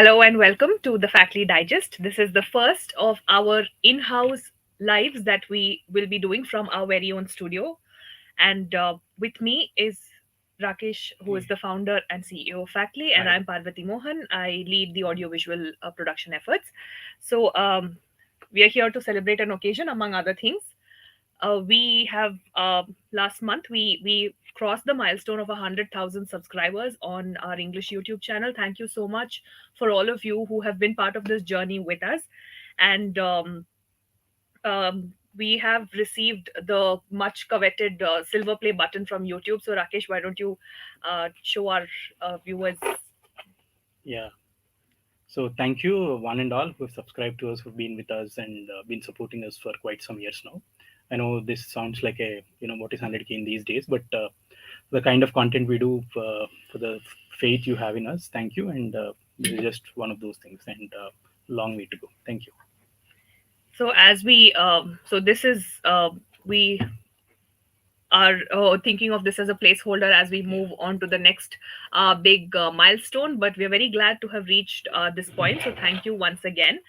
Hello and welcome to the Factly Digest. This is the first of our in house lives that we will be doing from our very own studio. And with me is Rakesh, who is the founder and CEO of Factly, and Hi. I'm Parvati Mohan. I lead the audiovisual production efforts. So we are here to celebrate an occasion, among other things. We have last month we crossed the milestone of 100,000 subscribers on our English YouTube channel. Thank you so much for all of you who have been part of this journey with us, and we have received the much coveted silver play button from YouTube. So Rakesh, why don't you show our viewers? Yeah. So thank you, one and all, who have subscribed to us, who've been with us and been supporting us for quite some years now. I know this sounds like what is 100K in these days, but the kind of content we do for the faith you have in us, thank you. And this is just one of those things, and long way to go. Thank you. So as we so this is we are thinking of this as a placeholder as we Yeah. move on to the next big milestone. But we're very glad to have reached this point. So thank you once again.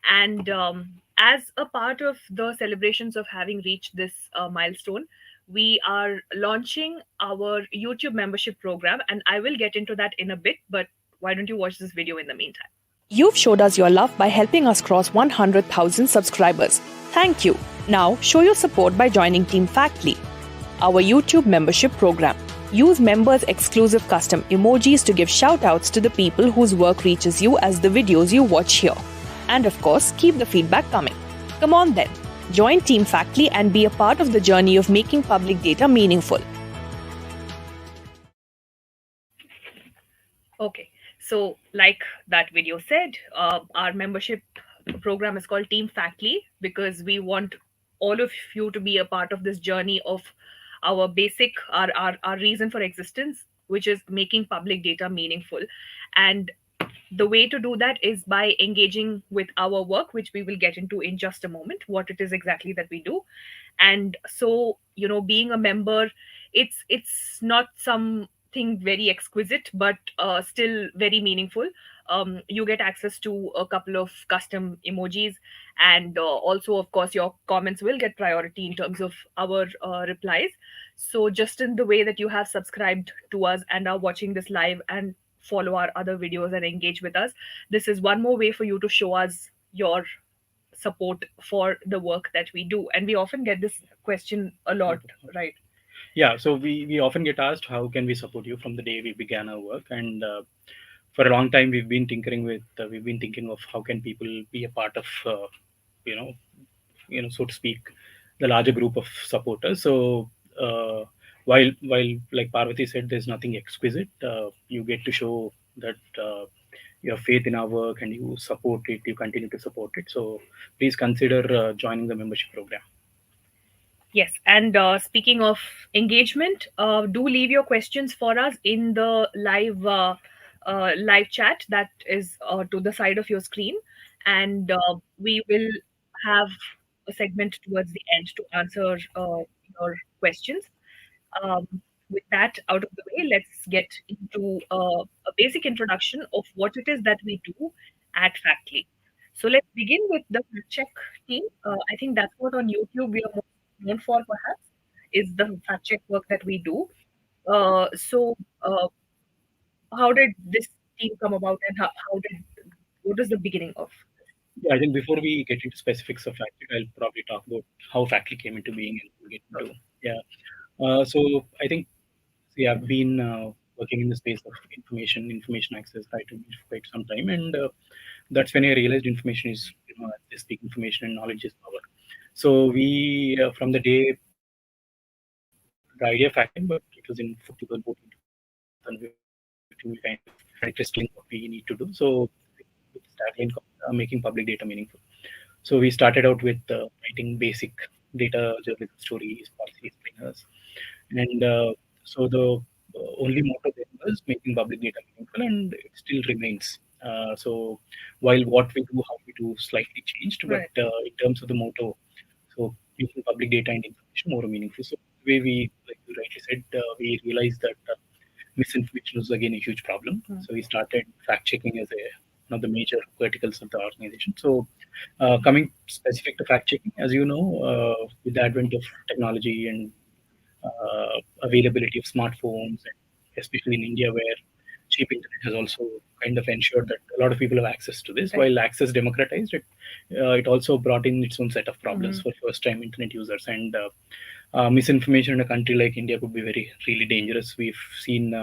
And as a part of the celebrations of having reached this milestone, we are launching our YouTube membership program. And I will get into that in a bit. But why don't you watch this video in the meantime? You've showed us your love by helping us cross 100,000 subscribers. Thank you. Now, show your support by joining Team Factly, our YouTube membership program. Use members' exclusive custom emojis to give shoutouts to the people whose work reaches you as the videos you watch here. And of course, keep the feedback coming. Come on then. Join Team Factly and be a part of the journey of making public data meaningful. Okay, so like that video said, our membership program is called Team Factly because we want all of you to be a part of this journey of our basic, our reason for existence, which is making public data meaningful. And the way to do that is by engaging with our work, which we will get into in just a moment, what it is exactly that we do. And so, being a member, it's not something very exquisite, but still very meaningful. You get access to a couple of custom emojis, and also, of course, your comments will get priority in terms of our replies. So just in the way that you have subscribed to us and are watching this live and follow our other videos and engage with us, this is one more way for you to show us your support for the work that we do. And we often get this question a lot, right? Yeah, so we often get asked how can we support you from the day we began our work, and for a long time we've been thinking of how can people be a part of you know so to speak, the larger group of supporters. So while like Parvati said, there's nothing exquisite. You get to show that you have faith in our work and you support it. You continue to support it. So please consider joining the membership program. Yes, and speaking of engagement, do leave your questions for us in the live chat that is to the side of your screen, and we will have a segment towards the end to answer your questions. Um, with that out of the way, let's get into a basic introduction of what it is that we do at Factly. So let's begin with the fact check team. I think that's what on YouTube we are most known for, perhaps, is the fact check work that we do. So, how did this team come about, and how did what is the beginning of? Yeah, I think before we get into specifics of Factory, I'll probably talk about how Factory came into being and we'll get into. Yeah. So I think we have been working in the space of information access, right, for quite some time, and that's when I realized information is, I speak information and knowledge is power. So we, from the day, the idea of Factory came, but it was in 2014 to 2015, we kind of started crystallizing what we need to do. So with this tagline called making public data meaningful. So we started out with writing basic data journalism stories, policy explainers, and so the only motto there was making public data meaningful, and it still remains. So while what we do, how we do, slightly changed, but Right. in terms of the motto, so making public data and information more meaningful. So the way we, like you rightly said, we realized that misinformation was again a huge problem. Mm. So we started fact checking as a one of the major verticals of the organization. So, coming specific to fact checking, as you know, with the advent of technology and availability of smartphones, and especially in India, where cheap internet has also kind of ensured that a lot of people have access to this. Right. While access democratized, it also brought in its own set of problems Mm-hmm. for first-time internet users. And misinformation in a country like India could be very really dangerous. We've seen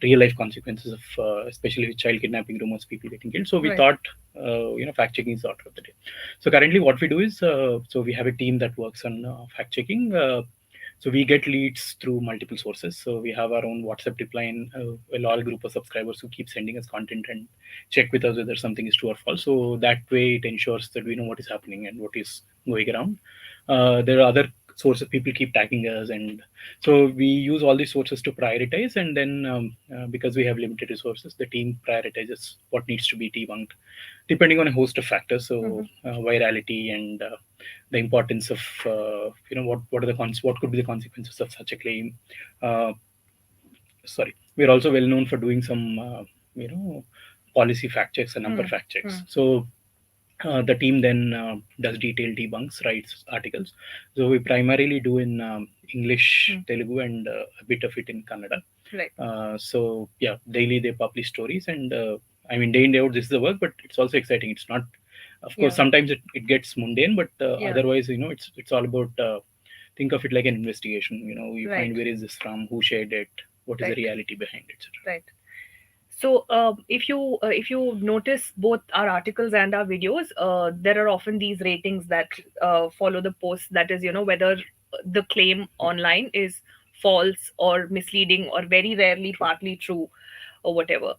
real life consequences of, especially with child kidnapping rumors, people getting killed. So we Right. thought, fact checking is the order of the day. So currently, what we do is, so we have a team that works on fact checking. So we get leads through multiple sources. So we have our own WhatsApp repline, a loyal group of subscribers who keep sending us content and check with us whether something is true or false. So that way it ensures that we know what is happening and what is going around. There are other sources, people keep tagging us, and so we use all these sources to prioritize. And then because we have limited resources, the team prioritizes what needs to be debunked depending on a host of factors. So virality and the importance of what are the what could be the consequences of such a claim. Uh, Sorry, we're also well known for doing some policy fact checks and number fact checks. So the team then does detailed debunks, writes articles. So we primarily do in English, Telugu, and a bit of it in Kannada. Right. So yeah, daily they publish stories, and I mean, day in day out, this is the work, but it's also exciting. It's not, of course, Yeah. sometimes it gets mundane, but Yeah. otherwise, it's all about. Think of it like an investigation. You Right. find where is this from, who shared it, what is the Right. reality behind it, etc. Right. So, if you notice both our articles and our videos, there are often these ratings that follow the post. That is, whether the claim online is false or misleading or very rarely partly true or whatever.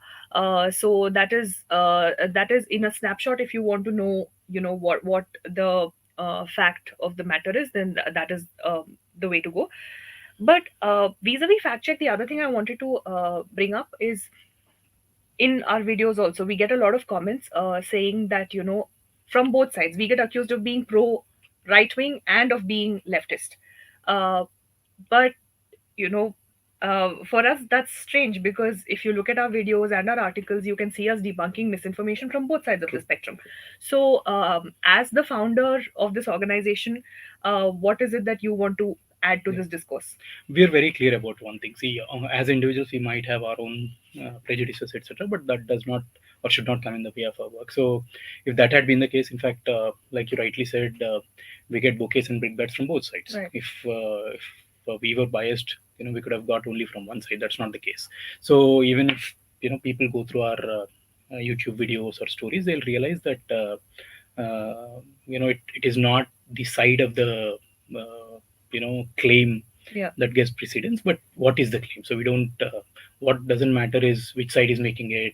So that is in a snapshot. If you want to know, what the fact of the matter is, then that is the way to go. But vis-a-vis fact check, the other thing I wanted to bring up is in our videos also we get a lot of comments saying that from both sides we get accused of being pro right wing and of being leftist. Uh, but you know for us that's strange, because if you look at our videos and our articles, you can see us debunking misinformation from both sides of the spectrum. So as the founder of this organization, what is it that you want to add to Yeah. this discourse? We are very clear about one thing. See, as individuals, we might have our own prejudices, etc., but that does not or should not come in the way of our work. So, if that had been the case, in fact, like you rightly said, we get bouquets and brickbats from both sides. Right. If we were biased, we could have got only from one side. That's not the case. So, even if people go through our YouTube videos or stories, they'll realize that it is not the side of the claim Yeah. that gets precedence, but what is the claim. So we don't what doesn't matter is which side is making it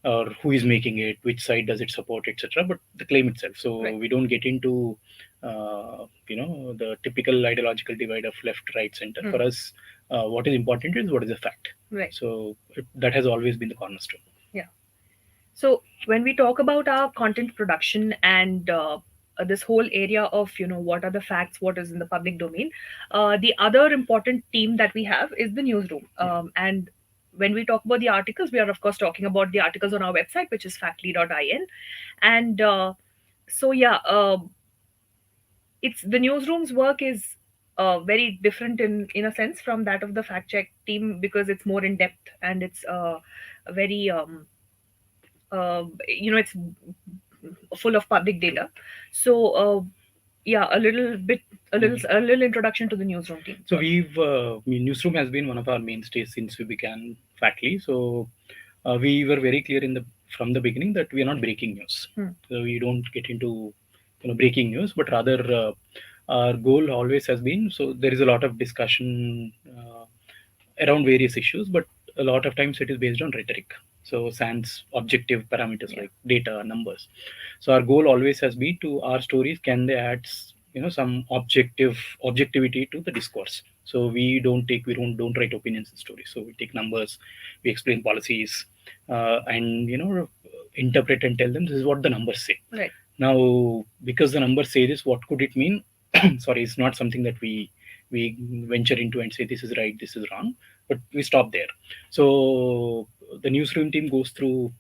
or who is making it, which side does it support, etc., but the claim itself. So Right. we don't get into the typical ideological divide of left, right, center. For us, what is important is what is the fact. Right. So that has always been the cornerstone. Yeah. So when we talk about our content production and this whole area of what are the facts, what is in the public domain, the other important team that we have is the newsroom. And when we talk about the articles, we are of course talking about the articles on our website, which is factly.in. And so yeah, it's the newsroom's work is very different in a sense from that of the fact check team, because it's more in depth and it's very it's full of public data. So yeah, a little introduction to the newsroom team. So Newsroom has been one of our mainstays since we began Factly. So we were very clear from the beginning that we are not breaking news. So we don't get into breaking news, but rather our goal always has been. So there is a lot of discussion around various issues, but a lot of times it is based on rhetoric. So sans objective parameters like data, numbers. So our goal always has been to our stories, can they add some objectivity to the discourse. So we don't write opinions in stories. So we take numbers, we explain policies, and interpret and tell them this is what the numbers say. Right. Now, because the numbers say this, what could it mean? Sorry, it's not something that we venture into and say this is right, this is wrong, but we stop there. So the newsroom team goes through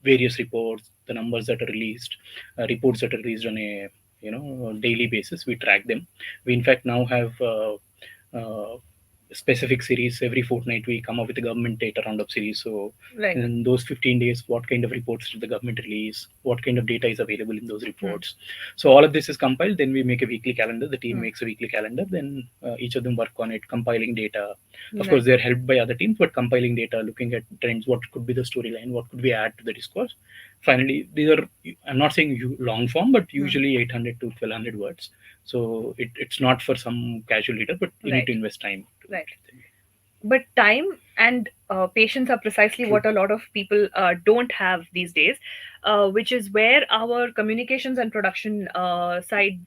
various reports, the numbers that are released, reports that are released on a daily basis. We track them. We in fact now have specific series every fortnight. We come up with a government data roundup series. So Right. in those 15 days, what kind of reports did the government release? What kind of data is available in those Hmm. reports? So all of this is compiled. Then we make a weekly calendar. The team Hmm. makes a weekly calendar. Then each of them work on it, compiling data. Of Right. course, they're helped by other teams, but compiling data, looking at trends, what could be the storyline, what could we add to the discourse. Finally, these are, I'm not saying long form, but Hmm. usually 800 to 1200 words. So it's not for some casual reader, but you need Right. to invest time to Right. read them. But time and patience are precisely True. what a lot of people don't have these days, which is where our communications and production side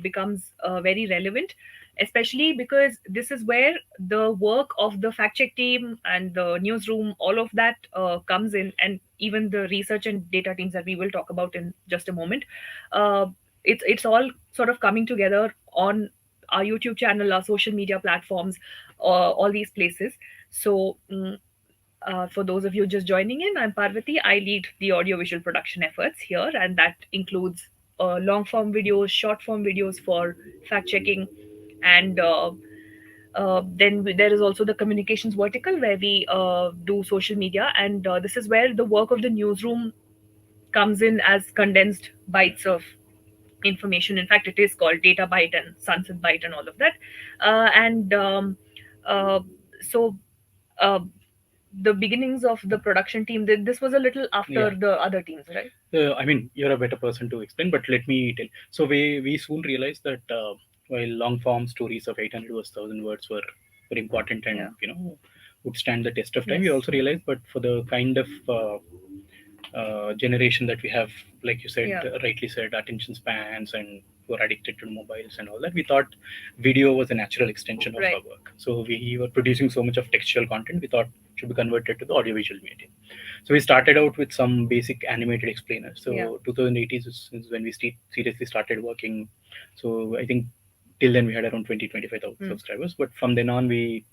becomes very relevant, especially because this is where the work of the fact check team and the newsroom, all of that comes in, and even the research and data teams that we will talk about in just a moment. uh, it's all sort of coming together on our YouTube channel, our social media platforms, all these places. So, for those of you just joining in, I'm Parvati. I lead the audiovisual production efforts here, and that includes long form videos, short form videos for fact checking, and there is also the communications vertical where we do social media, and this is where the work of the newsroom comes in as condensed bites of information. In fact, it is called data byte and sunset byte and all of that. And uh, so uh, the beginnings of the production team, this was a little Yeah. after the other teams, right? I mean, you're a better person to explain, but let me tell. So we soon realized that while long form stories of 800 to 1,000 words were very important and Yeah. would stand the test of time, Yes. we also realized, but for the kind of generation that we have, like you said, Yeah. rightly said, attention spans and who are addicted to mobiles and all that, we thought video was a natural extension of Right. our work. So we were producing so much of textual content, we thought it should be converted to the audiovisual medium. So we started out with some basic animated explainers. Yeah. So 2018 is when we seriously started working. So I think till then we had around 20-25,000 Hmm. subscribers. But from then on, we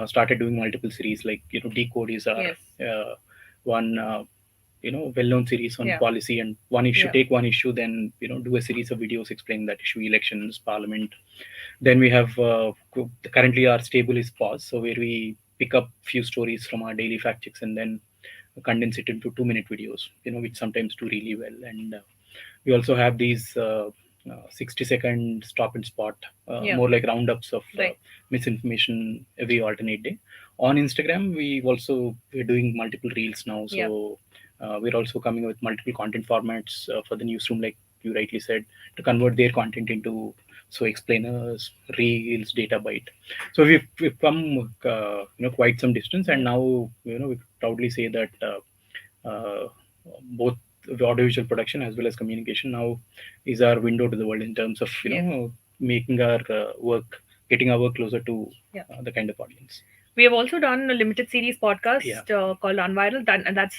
started doing multiple series, like Decode is our Yes. one well-known series on Yeah. policy and one issue. Yeah. Take one issue, then do a series of videos explaining that issue, elections, parliament. Then we have currently our stable is pause, so where we pick up few stories from our daily fact checks and then condense it into 2-minute videos, which sometimes do really well. And we also have these 60-second stop and spot, Yeah. more like roundups of Right. misinformation every alternate day. On Instagram, we're doing multiple reels now. Yeah. So we're also coming up with multiple content formats for the newsroom, like you rightly said, to convert their content into explainers, reels, data byte. So we've come quite some distance, and Right. now we proudly say that both the audiovisual production as well as communication now is our window to the world in terms of Yes. making our work, getting our work closer to Yeah. the kind of audience. We have also done a limited series Yeah. podcast called Unviral, and that's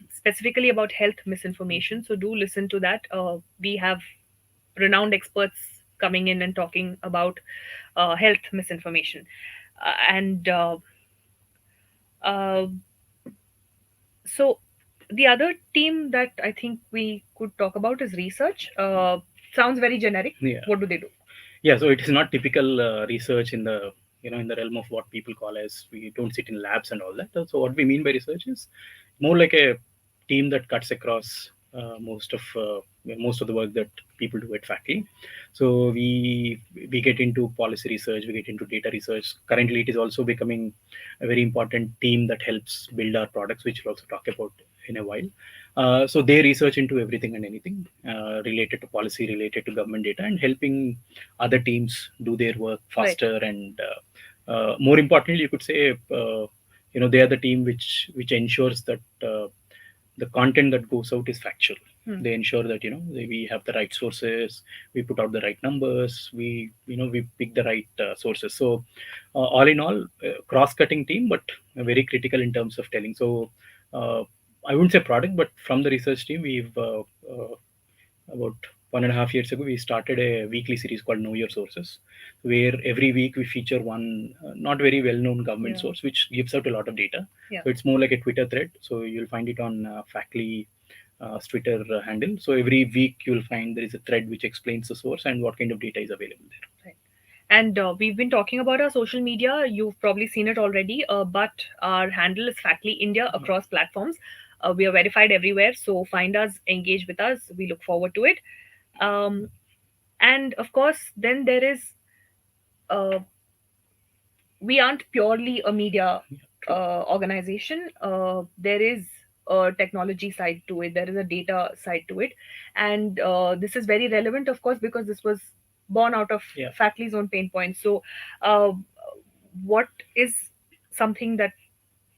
specifically about health misinformation. So do listen to that. We have renowned experts coming in and talking about health misinformation. And uh, so the other team that I think we could talk about is research. Sounds very generic. Yeah. What do they do? Yeah, so it is not typical research in the in the realm of what people call as, we don't sit in labs and all that. So what we mean by research is more like a team that cuts across most of the work that people do at faculty. So we get into policy research, we get into data research. Currently, it is also becoming a very important team that helps build our products, which we'll also talk about in a while. So they research into everything and anything related to policy, related to government data, and helping other teams do their work Right. faster. And more importantly, you could say, they are the team which ensures that the content that goes out is factual. Hmm. They ensure that we have the right sources, we put out the right numbers, we pick the right sources. So all in all, cross-cutting team, but very critical in terms of telling. So uh, I wouldn't say product, but from the research team, we've about 1.5 years ago, we started a weekly series called Know Your Sources, where every week we feature one not very well known government Yeah. source, which gives out a lot of data. Yeah. So it's more like a Twitter thread. So you'll find it on Factly Twitter handle. So every week you'll find there is a thread which explains the source and what kind of data is available there. Right. And we've been talking about our social media. You've probably seen it already, but our handle is Factly India across platforms. We are verified everywhere, so find us, engage with us. We look forward to it. Um, and of course, then there is uh, we aren't purely a media Yeah, true. organization. There is a technology side to it. There is a data side to it, and this is very relevant, of course, because this was born out of Yeah. Factly's own pain points. So, uh, what is something that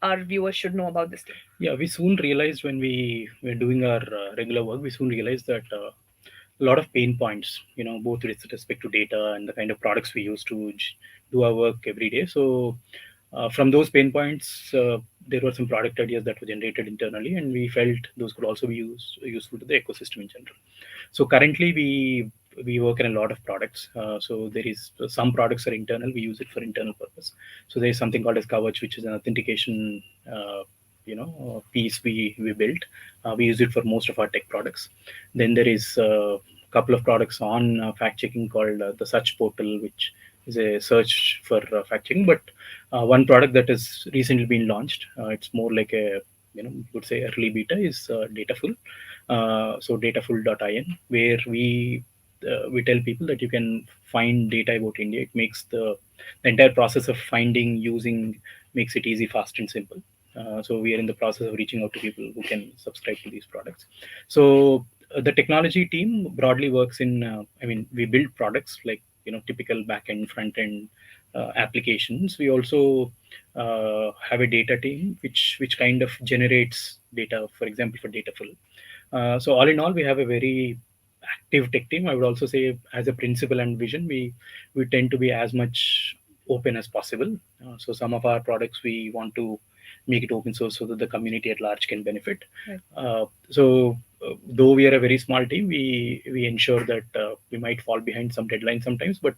our viewers should know about this thing? Yeah, we soon realized when we were doing our regular work, we soon realized that a lot of pain points, both with respect to data and the kind of products we use to do our work every day. So, from those pain points, there were some product ideas that were generated internally, and we felt those could also be useful to the ecosystem in general. So currently, we work in a lot of products. So there is some products are internal. We use it for internal purpose. So there is something called as Kavach, which is an authentication piece we built. We use it for most of our tech products. Then there is a couple of products on fact checking called the Search Portal, which is a search for fact checking. But one product that has recently been launched, it's more like a you could say early beta, is Dataful. So dataful.in, where we tell people that you can find data about India. It makes the entire process of finding, using, makes it easy, fast, and simple. So we are in the process of reaching out to people who can subscribe to these products. So the technology team broadly works in. I mean, we build products like typical back end, front end applications. We also have a data team which kind of generates data. For example, for Dataful. So all in all, we have a very active tech team. I would also say, as a principle and vision, we tend to be as much open as possible. So some of our products we want to make it open source so that the community at large can benefit. Right. Though we are a very small team, we ensure that we might fall behind some deadlines sometimes, but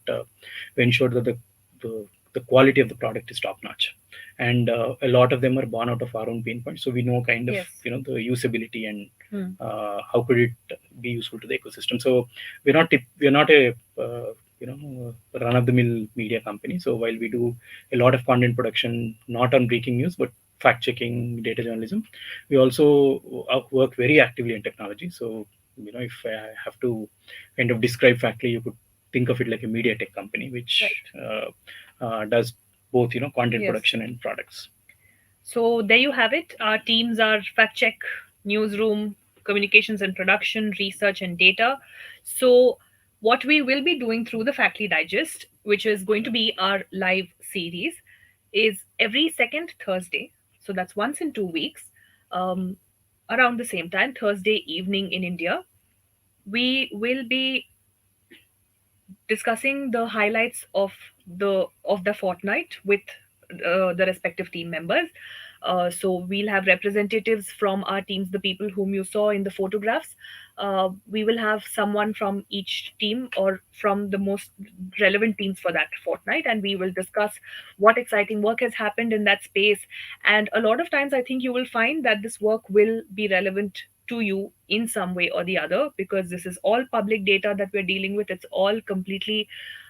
we ensure that the, the quality of the product is top notch. And a lot of them are born out of our own pain points, so we know kind of Yes. the usability and Hmm. how could it be useful to the ecosystem. So we're not a run of the mill media company. So while we do a lot of content production, not on breaking news but fact checking, data journalism, we also work very actively in technology. So if I have to kind of describe Factly, you could think of it like a media tech company which Right. does both content Yes. production and products. So there you have it. Our teams are fact check, newsroom, communications and production, research and data. So what we will be doing through the Factly Digest, which is going to be our live series, is every second Thursday. So that's once in 2 weeks, um, around the same time, Thursday evening in India. We will be discussing the highlights of the fortnight with the respective team members. So we'll have representatives from our teams, the people whom you saw in the photographs. We will have someone from each team or from the most relevant teams for that fortnight, and we will discuss what exciting work has happened in that space. And a lot of times, I think you will find that this work will be relevant to you in some way or the other, because this is all public data that we're dealing with. It's all completely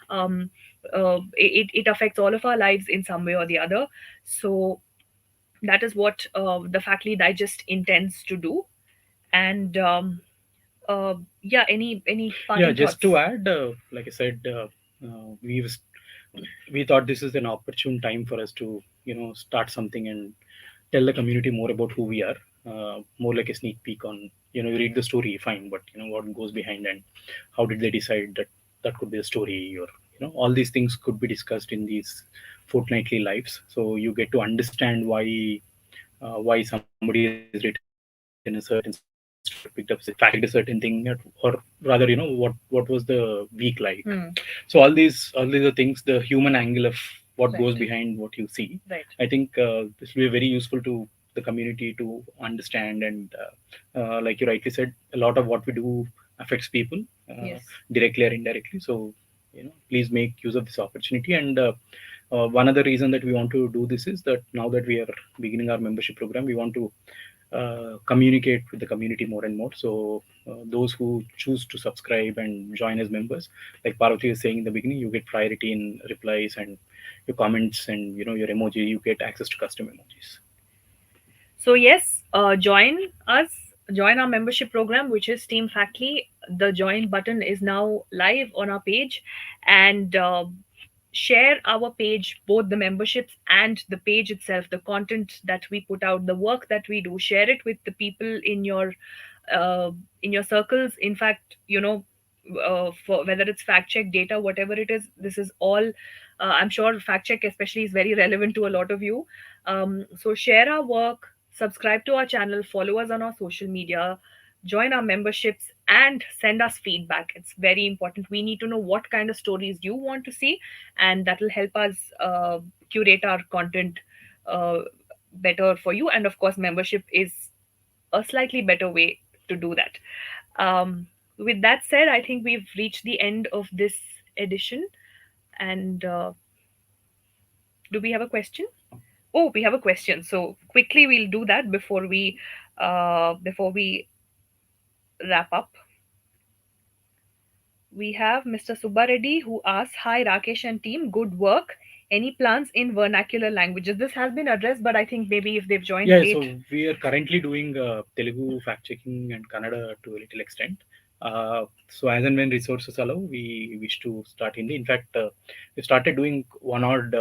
um, it affects all of our lives in some way or the other. So that is what the Factly Digest intends to do. And uh, yeah, any Yeah, parting just thoughts? to add, like I said, we thought this is an opportune time for us to start something and tell the community more about who we are, more like a sneak peek on you read the story fine, but what goes behind, and how did they decide that that could be a story, or all these things could be discussed in these fortnightly lives, so you get to understand why somebody has written a certain story or picked up a certain thing, or rather what was the week like. So all Hmm. these are things, the human angle of what goes behind what you Right. see. I think Right. this will be very useful to the community to understand. And like you rightly said, a lot of what we do affects people, Yes. directly or indirectly. So please make use of this opportunity. And one other reason that we want to do this is that now that we are beginning our membership program, we want to communicate with the community more and more. So those who choose to subscribe and join as members, like Parvati was saying in the beginning, you get priority in replies and your comments and your emoji. You get access to custom emojis. So yes, join us, join our membership program, which is Team Factly. The join button is now live on our page, and share our page, both the memberships and the page itself, the content that we put out, the work that we do. Share it with the people uh, in your circles. In fact, for whether it's fact check data, whatever it is, this is all. I'm sure fact check especially is very relevant to a lot of you. So share our work, subscribe to our channel, follow us on our social media, join our memberships, and send us feedback. It's very important. We need to know what kind of stories you want to see, and that will help us curate our content uh, better for you. And of course, membership is a slightly better way to do that. With that said, I think we've reached the end of this edition. And do we have a question? Oh, we have a question. So quickly, we'll do that before we wrap up. We have Mr. Subba Reddy who asks, "Hi Rakesh and team, good work. Any plans in vernacular languages?" This has been addressed, but I think maybe if they've joined Yeah, so late. we are currently doing Telugu fact checking and Kannada to a little extent. So as and when resources allow, we wish to start Hindi. In fact, we started doing one odd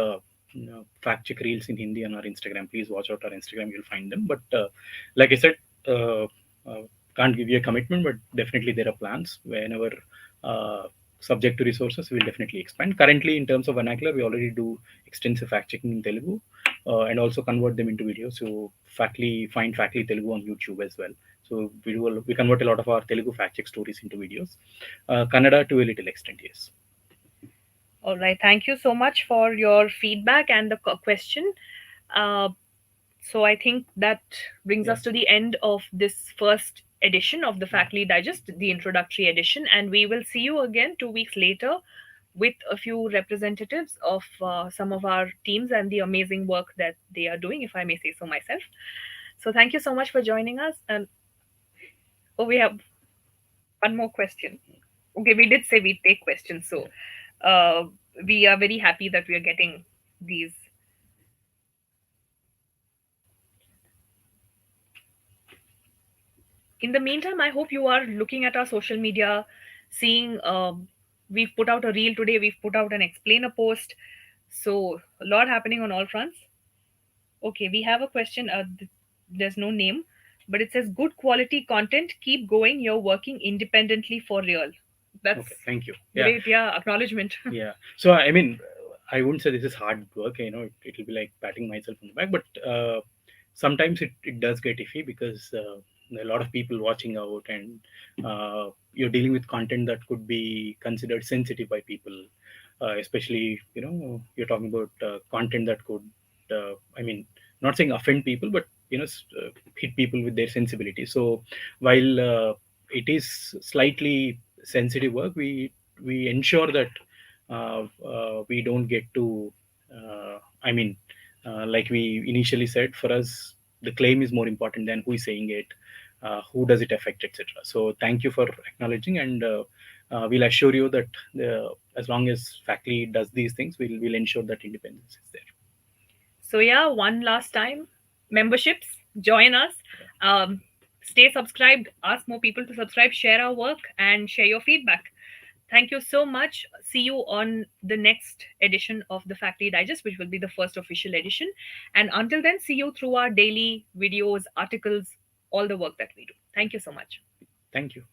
fact check reels in Hindi on our Instagram. Please watch out our Instagram; you'll find them. But like I said, uh, uh, can't give you a commitment, but definitely there are plans. Whenever uh, subject to resources, we'll definitely expand. Currently, in terms of vernacular, we already do extensive fact checking in Telugu and also convert them into videos. So find Factly Telugu on YouTube as well. So we convert a lot of our Telugu fact check stories into videos. Kannada to a little extent, yes. All right. Thank you so much for your feedback and the question. Uh, so I think that brings Yeah. us to the end of this first edition of the Faculty Digest, the introductory edition, and we will see you again 2 weeks later with a few representatives of some of our teams and the amazing work that they are doing, if I may say so myself. So thank you so much for joining us. And oh, we have one more question. Okay, we did say we'd take questions, so uh, we are very happy that we are getting these. In the meantime, I hope you are looking at our social media, seeing we've put out a reel today, we've put out an explainer post. So, a lot happening on all fronts. Okay, we have a question. There's no name, but it says, "Good quality content, keep going. You're working independently for real." That's Okay, thank you. Yeah, great. Yeah, acknowledgement. yeah. So I mean, I wouldn't say this is hard work. It'll be like patting myself on the back, but sometimes it does get iffy because there are a lot of people watching out, and you're dealing with content that could be considered sensitive by people, especially you're talking about content that could, I mean, not saying offend people, but hit people with their sensibility. So while it is slightly sensitive work, we ensure that we don't get to, I mean, like we initially said, for us, the claim is more important than who is saying it, who does it affect, etc. So thank you for acknowledging, and we'll assure you that as long as Factly does these things, we'll ensure that independence is there. So yeah, one last time, memberships, join us. Um, Stay subscribed. Ask more people to subscribe. Share our work and share your feedback. Thank you so much. See you on the next edition of the Faculty Digest, which will be the first official edition. And until then, see you through our daily videos, articles, all the work that we do. Thank you so much. Thank you.